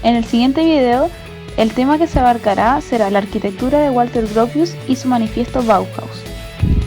En el siguiente video, el tema que se abarcará será la arquitectura de Walter Gropius y su manifiesto Bauhaus.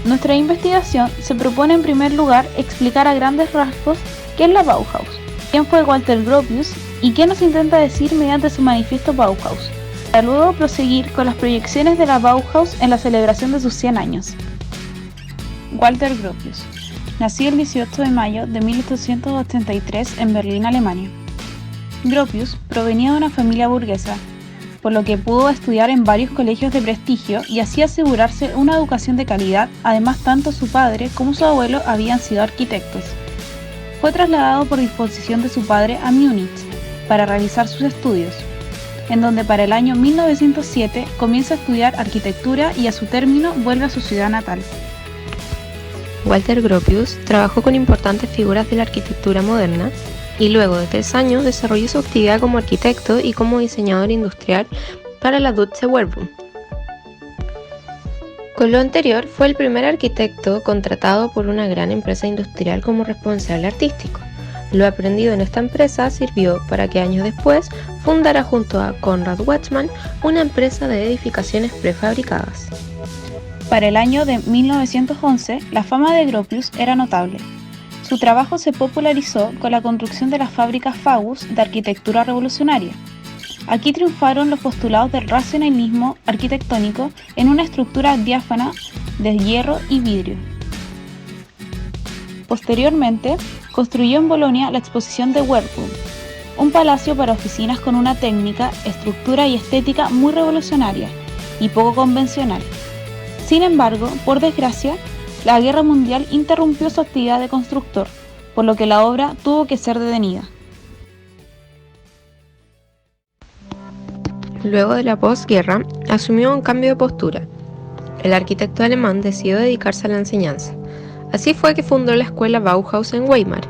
Nuestra investigación se propone en primer lugar explicar a grandes rasgos qué es la Bauhaus, quién fue Walter Gropius y qué nos intenta decir mediante su manifiesto Bauhaus, para luego proseguir con las proyecciones de la Bauhaus en la celebración de sus 100 años. Walter Gropius nació el 18 de mayo de 1883 en Berlín, Alemania. Gropius provenía de una familia burguesa, por lo que pudo estudiar en varios colegios de prestigio y así asegurarse una educación de calidad. Además, tanto su padre como su abuelo habían sido arquitectos. Fue trasladado por disposición de su padre a Múnich para realizar sus estudios, en donde para el año 1907 comienza a estudiar arquitectura y a su término vuelve a su ciudad natal. Walter Gropius trabajó con importantes figuras de la arquitectura moderna y luego de 3 años desarrolló su actividad como arquitecto y como diseñador industrial para la Deutsche Werkbund. Con lo anterior, fue el primer arquitecto contratado por una gran empresa industrial como responsable artístico. Lo aprendido en esta empresa sirvió para que años después fundara junto a Konrad Weitzman una empresa de edificaciones prefabricadas. Para el año de 1911, la fama de Gropius era notable. Su trabajo se popularizó con la construcción de las fábricas Faust de arquitectura revolucionaria. Aquí triunfaron los postulados del racionalismo arquitectónico en una estructura diáfana de hierro y vidrio. Posteriormente, construyó en Bolonia la exposición de Werkbund, un palacio para oficinas con una técnica, estructura y estética muy revolucionaria y poco convencional. Sin embargo, por desgracia, la Guerra Mundial interrumpió su actividad de constructor, por lo que la obra tuvo que ser detenida. Luego de la posguerra, asumió un cambio de postura. El arquitecto alemán decidió dedicarse a la enseñanza. Así fue que fundó la escuela Bauhaus en Weimar.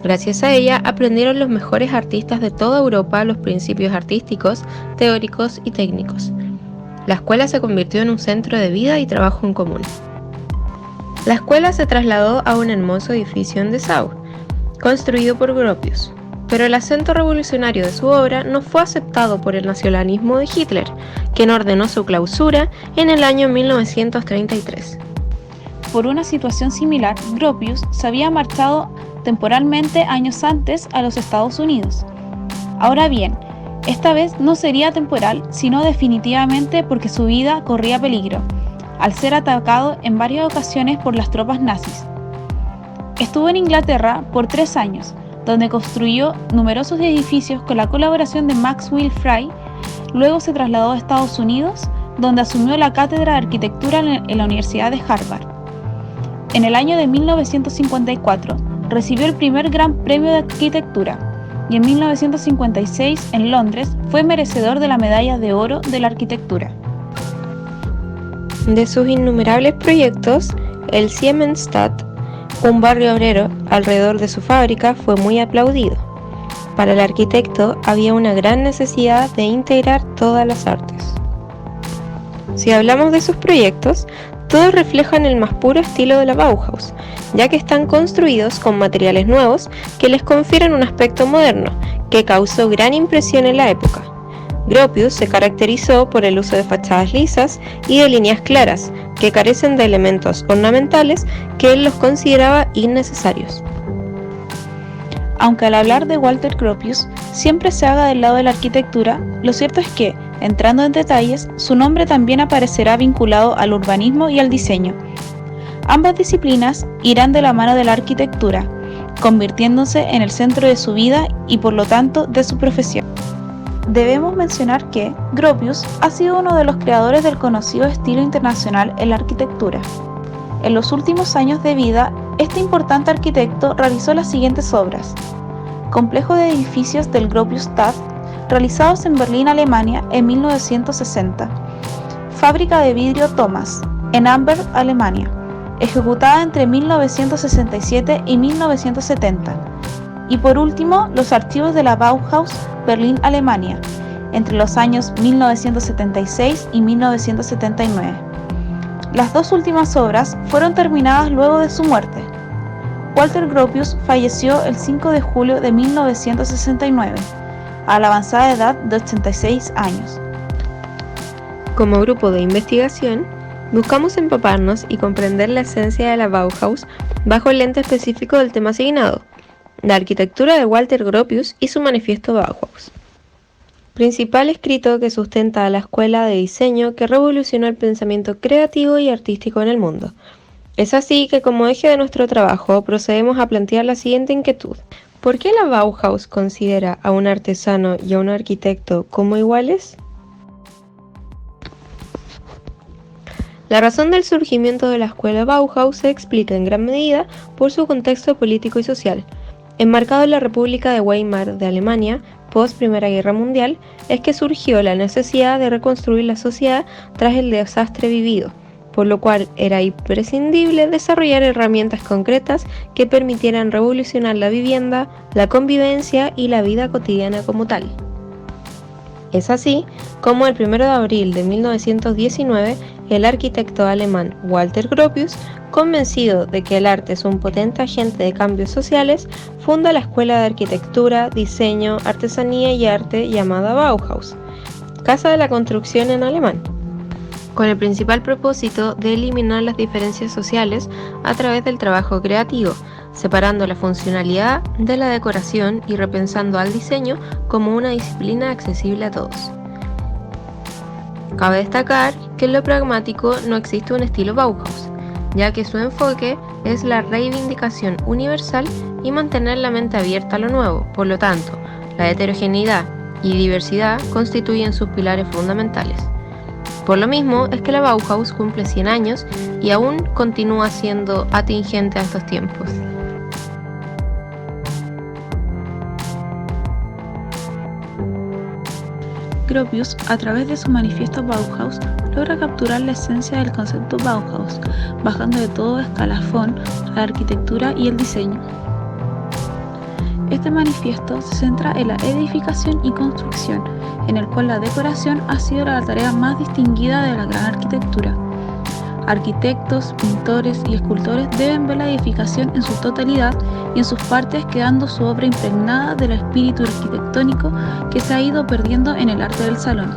Gracias a ella aprendieron los mejores artistas de toda Europa los principios artísticos, teóricos y técnicos. La escuela se convirtió en un centro de vida y trabajo en común. La escuela se trasladó a un hermoso edificio en Dessau, construido por Gropius, pero el acento revolucionario de su obra no fue aceptado por el nacionalismo de Hitler, quien ordenó su clausura en el año 1933. Por una situación similar, Gropius se había marchado temporalmente años antes a los Estados Unidos. Ahora bien, esta vez no sería temporal, sino definitivamente porque su vida corría peligro, al ser atacado en varias ocasiones por las tropas nazis. Estuvo en Inglaterra por 3 años, donde construyó numerosos edificios con la colaboración de Max Will Fry. Luego se trasladó a Estados Unidos, donde asumió la cátedra de arquitectura en la Universidad de Harvard. En el año de 1954 recibió el primer Gran Premio de Arquitectura y en 1956 en Londres fue merecedor de la Medalla de Oro de la Arquitectura. De sus innumerables proyectos, el Siemensstadt, un barrio obrero alrededor de su fábrica, fue muy aplaudido. Para el arquitecto había una gran necesidad de integrar todas las artes. Si hablamos de sus proyectos, todos reflejan el más puro estilo de la Bauhaus, ya que están construidos con materiales nuevos que les confieren un aspecto moderno, que causó gran impresión en la época. Gropius se caracterizó por el uso de fachadas lisas y de líneas claras, que carecen de elementos ornamentales que él los consideraba innecesarios. Aunque al hablar de Walter Gropius siempre se haga del lado de la arquitectura, lo cierto es que, entrando en detalles, su nombre también aparecerá vinculado al urbanismo y al diseño. Ambas disciplinas irán de la mano de la arquitectura, convirtiéndose en el centro de su vida y por lo tanto de su profesión. Debemos mencionar que Gropius ha sido uno de los creadores del conocido estilo internacional en la arquitectura. En los últimos años de vida, este importante arquitecto realizó las siguientes obras: complejo de edificios del Gropiusstadt, realizados en Berlín, Alemania, en 1960. Fábrica de vidrio Thomas, en Amberg, Alemania, ejecutada entre 1967 y 1970. Y por último, los archivos de la Bauhaus, Berlín, Alemania, entre los años 1976 y 1979. Las dos últimas obras fueron terminadas luego de su muerte. Walter Gropius falleció el 5 de julio de 1969. a la avanzada edad de 86 años. Como grupo de investigación, buscamos empaparnos y comprender la esencia de la Bauhaus bajo el lente específico del tema asignado, la arquitectura de Walter Gropius y su manifiesto Bauhaus, principal escrito que sustenta a la escuela de diseño que revolucionó el pensamiento creativo y artístico en el mundo. Es así que como eje de nuestro trabajo procedemos a plantear la siguiente inquietud. ¿Por qué la Bauhaus considera a un artesano y a un arquitecto como iguales? La razón del surgimiento de la escuela Bauhaus se explica en gran medida por su contexto político y social. Enmarcado en la República de Weimar de Alemania, post Primera Guerra Mundial, es que surgió la necesidad de reconstruir la sociedad tras el desastre vivido, por lo cual era imprescindible desarrollar herramientas concretas que permitieran revolucionar la vivienda, la convivencia y la vida cotidiana como tal. Es así como el 1 de abril de 1919, el arquitecto alemán Walter Gropius, convencido de que el arte es un potente agente de cambios sociales, funda la Escuela de Arquitectura, Diseño, Artesanía y Arte llamada Bauhaus, Casa de la Construcción en alemán, con el principal propósito de eliminar las diferencias sociales a través del trabajo creativo, separando la funcionalidad de la decoración y repensando al diseño como una disciplina accesible a todos. Cabe destacar que en lo pragmático no existe un estilo Bauhaus, ya que su enfoque es la reivindicación universal y mantener la mente abierta a lo nuevo. Por lo tanto, la heterogeneidad y diversidad constituyen sus pilares fundamentales. Por lo mismo es que la Bauhaus cumple 100 años y aún continúa siendo atingente a estos tiempos. Gropius, a través de su manifiesto Bauhaus, logra capturar la esencia del concepto Bauhaus, bajando de todo escalafón a la arquitectura y el diseño. Este manifiesto se centra en la edificación y construcción, en el cual la decoración ha sido la tarea más distinguida de la gran arquitectura. Arquitectos, pintores y escultores deben ver la edificación en su totalidad y en sus partes, quedando su obra impregnada del espíritu arquitectónico que se ha ido perdiendo en el arte del salón.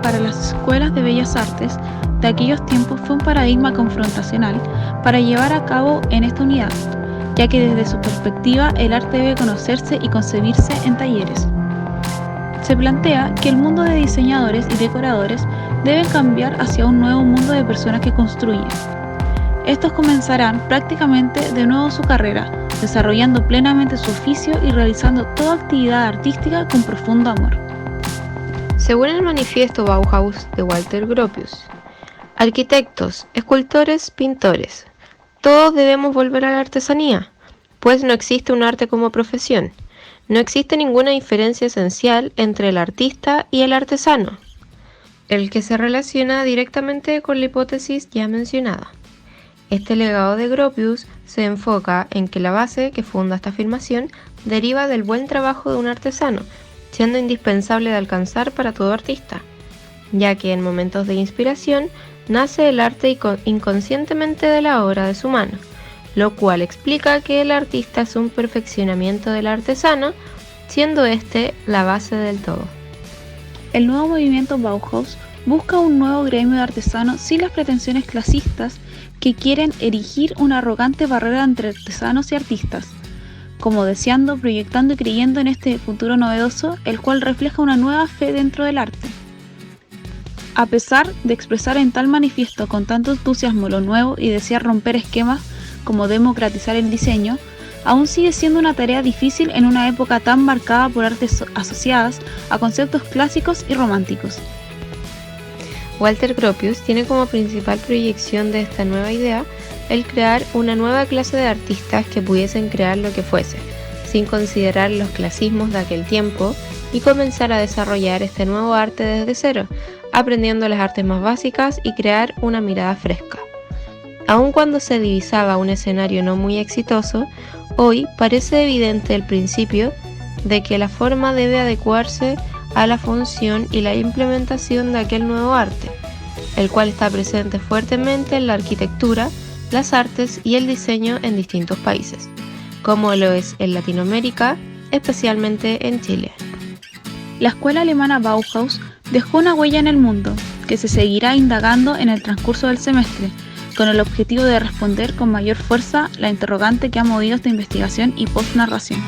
Para las escuelas de bellas artes de aquellos tiempos fue un paradigma confrontacional para llevar a cabo en esta unidad, ya que desde su perspectiva el arte debe conocerse y concebirse en talleres. Se plantea que el mundo de diseñadores y decoradores deben cambiar hacia un nuevo mundo de personas que construyen. Estos comenzarán prácticamente de nuevo su carrera, desarrollando plenamente su oficio y realizando toda actividad artística con profundo amor. Según el manifiesto Bauhaus de Walter Gropius, arquitectos, escultores, pintores, todos debemos volver a la artesanía, pues no existe un arte como profesión. No existe ninguna diferencia esencial entre el artista y el artesano, el que se relaciona directamente con la hipótesis ya mencionada. Este legado de Gropius se enfoca en que la base que funda esta afirmación deriva del buen trabajo de un artesano, siendo indispensable de alcanzar para todo artista, ya que en momentos de inspiración nace el arte inconscientemente de la obra de su mano, lo cual explica que el artista es un perfeccionamiento del artesano, siendo este la base del todo. El nuevo movimiento Bauhaus busca un nuevo gremio de artesanos sin las pretensiones clasistas que quieren erigir una arrogante barrera entre artesanos y artistas, como deseando, proyectando y creyendo en este futuro novedoso, el cual refleja una nueva fe dentro del arte. A pesar de expresar en tal manifiesto con tanto entusiasmo lo nuevo y desear romper esquemas como democratizar el diseño, aún sigue siendo una tarea difícil en una época tan marcada por artes asociadas a conceptos clásicos y románticos. Walter Gropius tiene como principal proyección de esta nueva idea el crear una nueva clase de artistas que pudiesen crear lo que fuese, sin considerar los clasismos de aquel tiempo, y comenzar a desarrollar este nuevo arte desde cero, aprendiendo las artes más básicas y crear una mirada fresca. Aun cuando se divisaba un escenario no muy exitoso, hoy parece evidente el principio de que la forma debe adecuarse a la función y la implementación de aquel nuevo arte, el cual está presente fuertemente en la arquitectura, las artes y el diseño en distintos países, como lo es en Latinoamérica, especialmente en Chile. La escuela alemana Bauhaus dejó una huella en el mundo, que se seguirá indagando en el transcurso del semestre, con el objetivo de responder con mayor fuerza la interrogante que ha movido esta investigación y post-narración.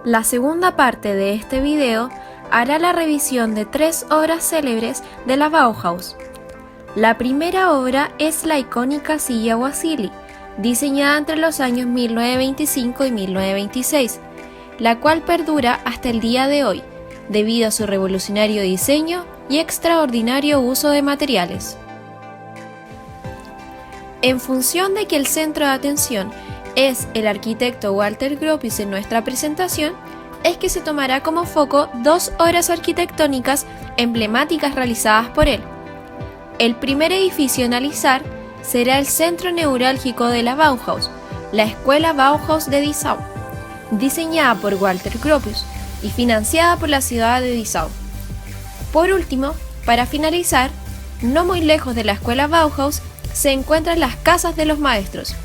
La segunda parte de este video hará la revisión de 3 obras célebres de la Bauhaus. La primera obra es la icónica silla Wassily, diseñada entre los años 1925 y 1926, la cual perdura hasta el día de hoy, debido a su revolucionario diseño y extraordinario uso de materiales. En función de que el centro de atención es el arquitecto Walter Gropius en nuestra presentación, es que se tomará como foco 2 obras arquitectónicas emblemáticas realizadas por él. El primer edificio a analizar será el centro neurálgico de la Bauhaus, la Escuela Bauhaus de Dessau, diseñada por Walter Gropius y financiada por la ciudad de Dessau. Por último, para finalizar, no muy lejos de la Escuela Bauhaus se encuentran las Casas de los Maestros,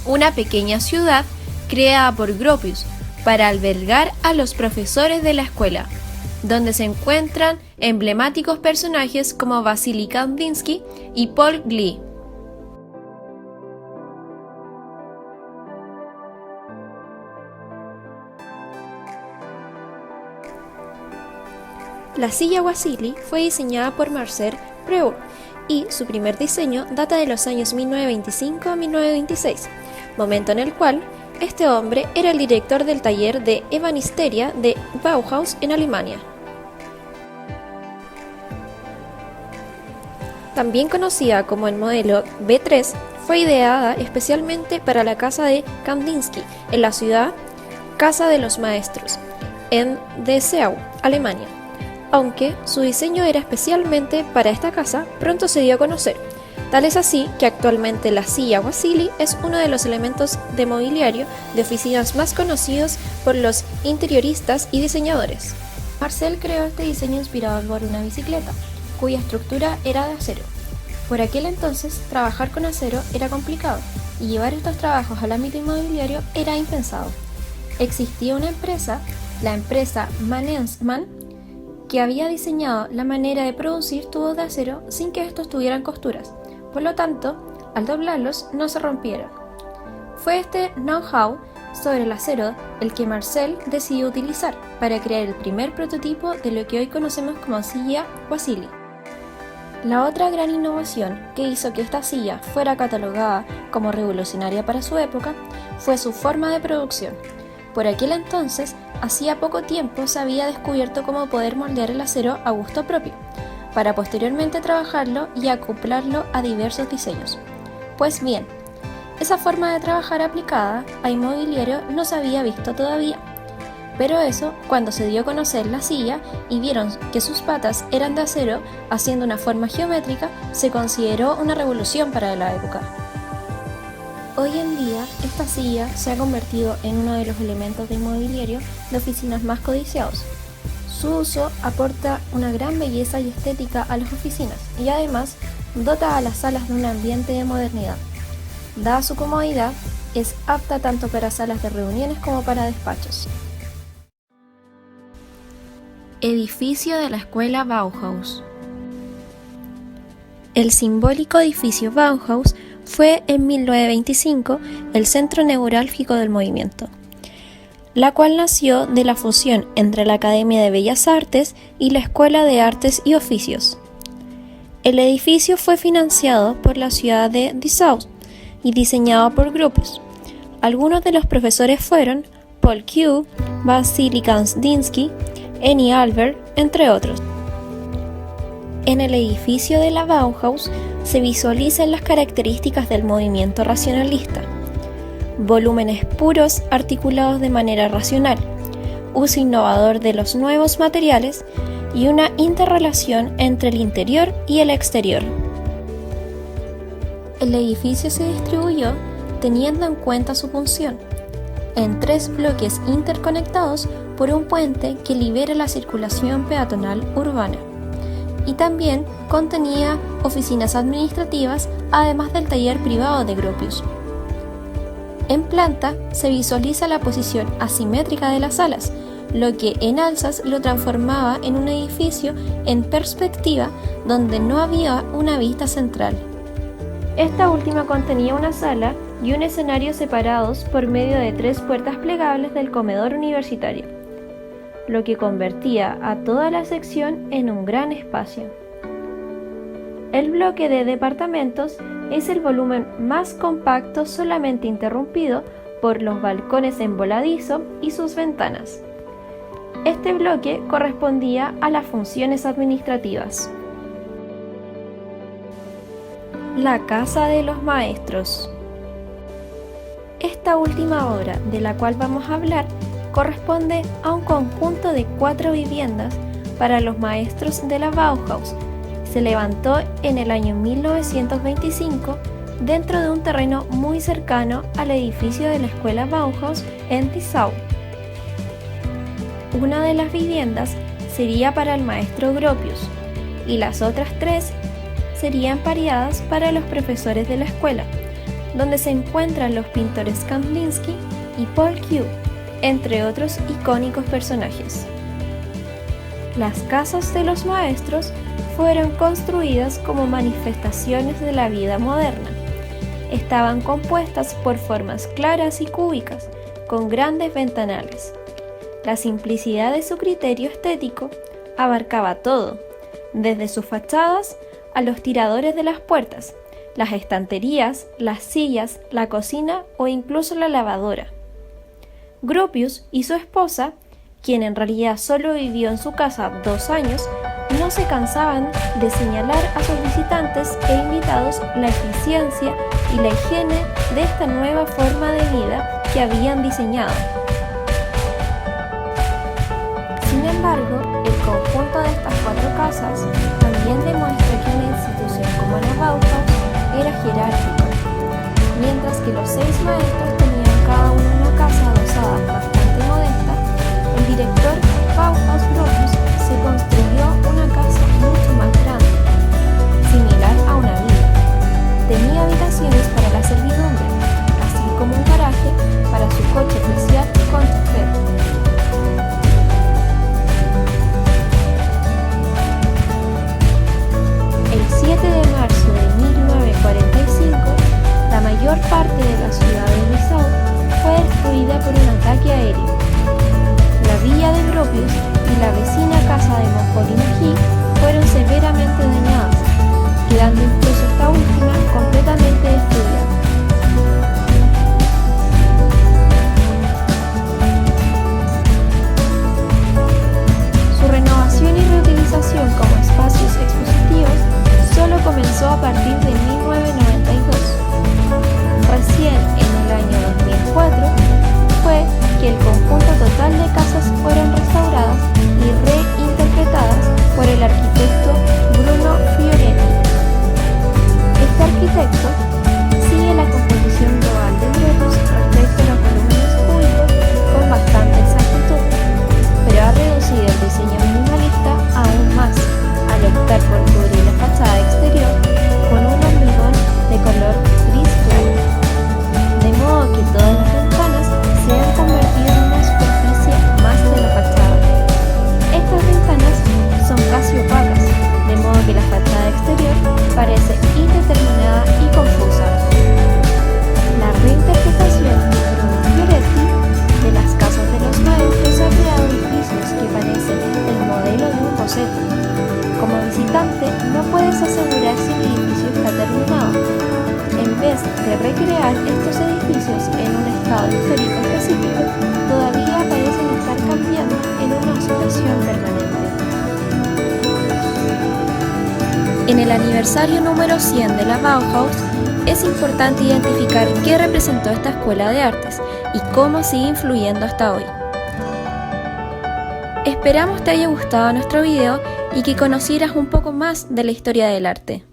una pequeña ciudad creada por Gropius para albergar a los profesores de la escuela, donde se encuentran emblemáticos personajes como Wassily Kandinsky y Paul Klee. La silla Wassily fue diseñada por Marcel Breuer y su primer diseño data de los años 1925 a 1926, momento en el cual este hombre era el director del taller de ebanistería de Bauhaus en Alemania. También conocida como el modelo B3, fue ideada especialmente para la casa de Kandinsky en la ciudad Casa de los Maestros, en Dessau, Alemania. Aunque su diseño era especialmente para esta casa, pronto se dio a conocer. Tal es así que actualmente la silla Wassily es uno de los elementos de mobiliario de oficinas más conocidos por los interioristas y diseñadores. Marcel creó este diseño inspirado por una bicicleta, cuya estructura era de acero. Por aquel entonces, trabajar con acero era complicado y llevar estos trabajos al ámbito inmobiliario era impensado. Existía una empresa, la empresa Mannesmann, que había diseñado la manera de producir tubos de acero sin que estos tuvieran costuras. Por lo tanto, al doblarlos no se rompieron. Fue este know-how sobre el acero el que Marcel decidió utilizar para crear el primer prototipo de lo que hoy conocemos como silla Wassily. La otra gran innovación que hizo que esta silla fuera catalogada como revolucionaria para su época fue su forma de producción. Por aquel entonces, hacía poco tiempo se había descubierto cómo poder moldear el acero a gusto propio, para posteriormente trabajarlo y acoplarlo a diversos diseños. Pues bien, esa forma de trabajar aplicada a inmobiliario no se había visto todavía, pero eso cuando se dio a conocer la silla y vieron que sus patas eran de acero haciendo una forma geométrica, se consideró una revolución para la época. Hoy en día, esta silla se ha convertido en uno de los elementos de inmobiliario de oficinas más codiciados. Su uso aporta una gran belleza y estética a las oficinas y además dota a las salas de un ambiente de modernidad. Dada su comodidad, es apta tanto para salas de reuniones como para despachos. Edificio de la Escuela Bauhaus. El simbólico edificio Bauhaus fue en 1925 el centro neurálgico del movimiento, la cual nació de la fusión entre la Academia de Bellas Artes y la Escuela de Artes y Oficios. El edificio fue financiado por la ciudad de Dessau y diseñado por Gropius. Algunos de los profesores fueron Paul Klee, Wassily Kandinsky, Annie Albert, entre otros. En el edificio de la Bauhaus se visualizan las características del movimiento racionalista: volúmenes puros articulados de manera racional, uso innovador de los nuevos materiales y una interrelación entre el interior y el exterior. El edificio se distribuyó teniendo en cuenta su función en 3 bloques interconectados por un puente que libera la circulación peatonal urbana. Y también contenía oficinas administrativas, además del taller privado de Gropius. En planta se visualiza la posición asimétrica de las salas, lo que en alzas lo transformaba en un edificio en perspectiva donde no había una vista central. Esta última contenía una sala y un escenario separados por medio de 3 puertas plegables del comedor universitario, lo que convertía a toda la sección en un gran espacio. El bloque de departamentos es el volumen más compacto, solamente interrumpido por los balcones en voladizo y sus ventanas. Este bloque correspondía a las funciones administrativas. La Casa de los Maestros. Esta última obra de la cual vamos a hablar corresponde a un conjunto de 4 viviendas para los maestros de la Bauhaus. Se levantó en el año 1925 dentro de un terreno muy cercano al edificio de la Escuela Bauhaus en Dessau. Una de las viviendas sería para el maestro Gropius y las otras 3 serían pareadas para los profesores de la escuela, donde se encuentran los pintores Kandinsky y Paul Klee, entre otros icónicos personajes. Las casas de los maestros fueron construidas como manifestaciones de la vida moderna. Estaban compuestas por formas claras y cúbicas, con grandes ventanales. La simplicidad de su criterio estético abarcaba todo, desde sus fachadas a los tiradores de las puertas, las estanterías, las sillas, la cocina o incluso la lavadora. Gropius y su esposa, quien en realidad solo vivió en su casa 2 años, no se cansaban de señalar a sus visitantes e invitados la eficiencia y la higiene de esta nueva forma de vida que habían diseñado. Sin embargo, el conjunto de estas 4 casas también demuestra que una institución como la Bauhaus era jerárquica. Mientras que los 6 maestros tenían cada uno una casa adosada bastante modesta, el director Bauhaus Gropius se construyó una casa mucho más grande, similar a una villa. Tenía habitaciones para la servidumbre, así como un garaje para su coche especial con chofer. El 7 de marzo de 1945, la mayor parte de la ciudad de Dessau fue destruida por un ataque aéreo. La villa de Gropius y la vecina casa de Montpellier fueron severamente dañadas, quedando incluso esta última completamente destruida. Su renovación y reutilización como espacios expositivos solo comenzó a partir de 1992. Recién en el año 2004 fue que el conjunto total de casas fueron restauradas y reinterpretadas por el arquitecto Bruno Fioretti. Este arquitecto sigue la composición global de Gropius respecto a los volúmenes cúbicos con bastante exactitud, pero ha reducido el diseño minimalista aún más al optar por cubrir la fachada exterior con un hormigón de color gris claro, de modo que todas las ventanas se han convertido en una superficie más de la fachada. Estas ventanas son casi opacas, de modo que la fachada exterior parece indeterminada y confusa. La reinterpretación de Bruno Fioretti de las casas de los maestros ha creado edificios que parecen el modelo de un boceto. Como visitante no puedes asegurar si el edificio está terminado. En vez de recrear estos edificios en un estado histórico específico, todavía parecen estar cambiando en una oscilación permanente. En el aniversario número 100 de la Bauhaus, es importante identificar qué representó esta escuela de artes y cómo sigue influyendo hasta hoy. Esperamos te haya gustado nuestro video y que conocieras un poco más de la historia del arte.